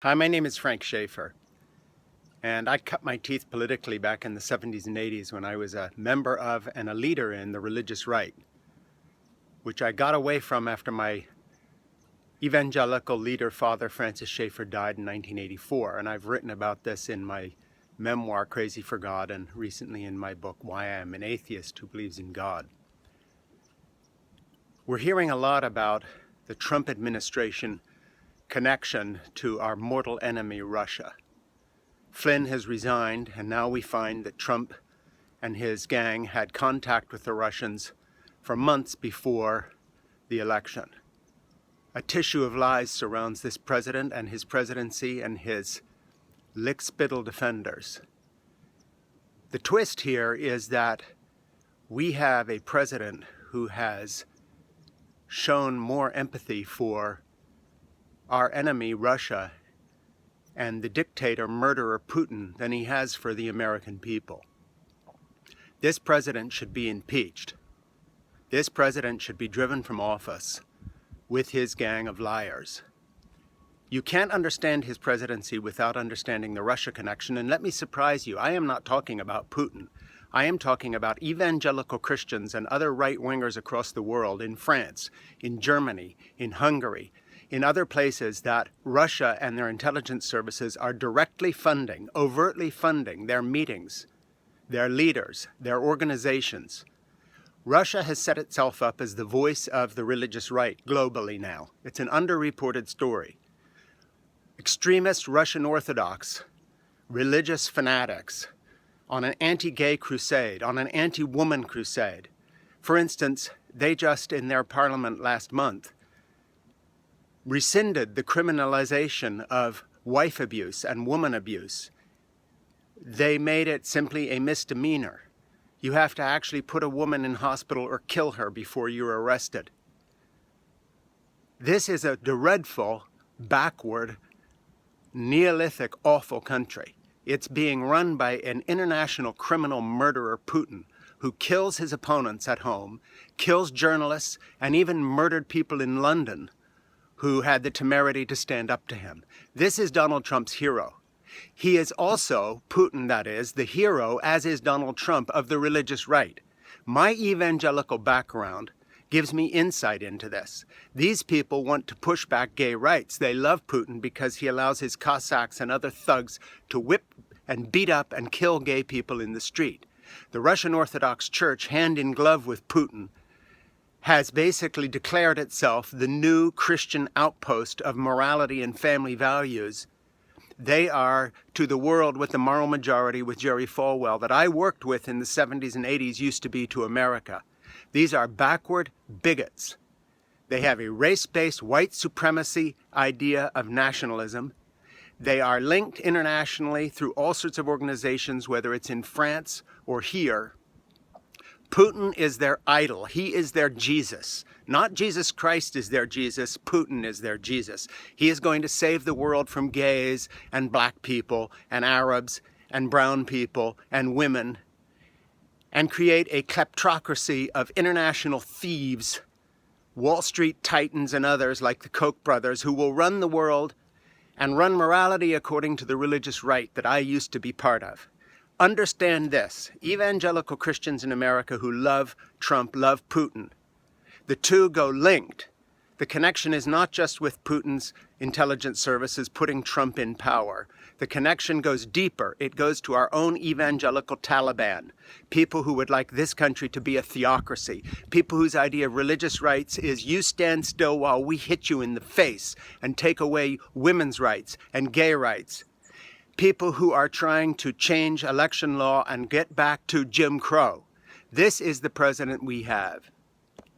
Hi, my name is Frank Schaefer, and I cut my teeth politically back in the 70s and 80s when I was a member of and a leader in the religious right, which I got away from after my evangelical leader, Father Francis Schaefer, died in 1984, and I've written about this in my memoir, Crazy for God, and recently in my book, Why I Am an Atheist Who Believes in God. We're hearing a lot about the Trump administration connection to our mortal enemy, Russia. Flynn has resigned, and now we find that Trump and his gang had contact with the Russians for months before the election. A tissue of lies surrounds this president and his presidency and his lick-spittle defenders. The twist here is that we have a president who has shown more empathy for our enemy, Russia, and the dictator, murderer Putin than he has for the American people. This president should be impeached. This president should be driven from office with his gang of liars. You can't understand his presidency without understanding the Russia connection, and let me surprise you, I am not talking about Putin. I am talking about evangelical Christians and other right-wingers across the world, in France, in Germany, in Hungary, in other places that Russia and their intelligence services are directly funding, overtly funding their meetings, their leaders, their organizations. Russia has set itself up as the voice of the religious right globally now. It's an underreported story. Extremist Russian Orthodox religious fanatics on an anti-gay crusade, on an anti-woman crusade. For instance, they just in their parliament last month rescinded the criminalization of wife abuse and woman abuse. They made it simply a misdemeanor. You have to actually put a woman in hospital or kill her before you're arrested. This is a dreadful, backward, Neolithic, awful country. It's being run by an international criminal murderer, Putin, who kills his opponents at home, kills journalists, and even murdered people in London who had the temerity to stand up to him. This is Donald Trump's hero. He is also, Putin that is, the hero, as is Donald Trump, of the religious right. My evangelical background gives me insight into this. These people want to push back gay rights. They love Putin because he allows his Cossacks and other thugs to whip and beat up and kill gay people in the street. The Russian Orthodox Church, hand in glove with Putin, has basically declared itself the new Christian outpost of morality and family values. They are to the world what the moral majority with Jerry Falwell that I worked with in the 70s and 80s used to be to America. These are backward bigots. They have a race-based white supremacy idea of nationalism. They are linked internationally through all sorts of organizations, whether it's in France or here. Putin is their idol. He is their Jesus. Not Jesus Christ is their Jesus. Putin is their Jesus. He is going to save the world from gays and black people and Arabs and brown people and women and create a kleptocracy of international thieves, Wall Street titans and others like the Koch brothers who will run the world and run morality according to the religious right that I used to be part of. Understand this, evangelical Christians in America who love Trump, love Putin. The two go linked. The connection is not just with Putin's intelligence services putting Trump in power. The connection goes deeper. It goes to our own evangelical Taliban, people who would like this country to be a theocracy, people whose idea of religious rights is you stand still while we hit you in the face and take away women's rights and gay rights. People who are trying to change election law and get back to Jim Crow. This is the president we have.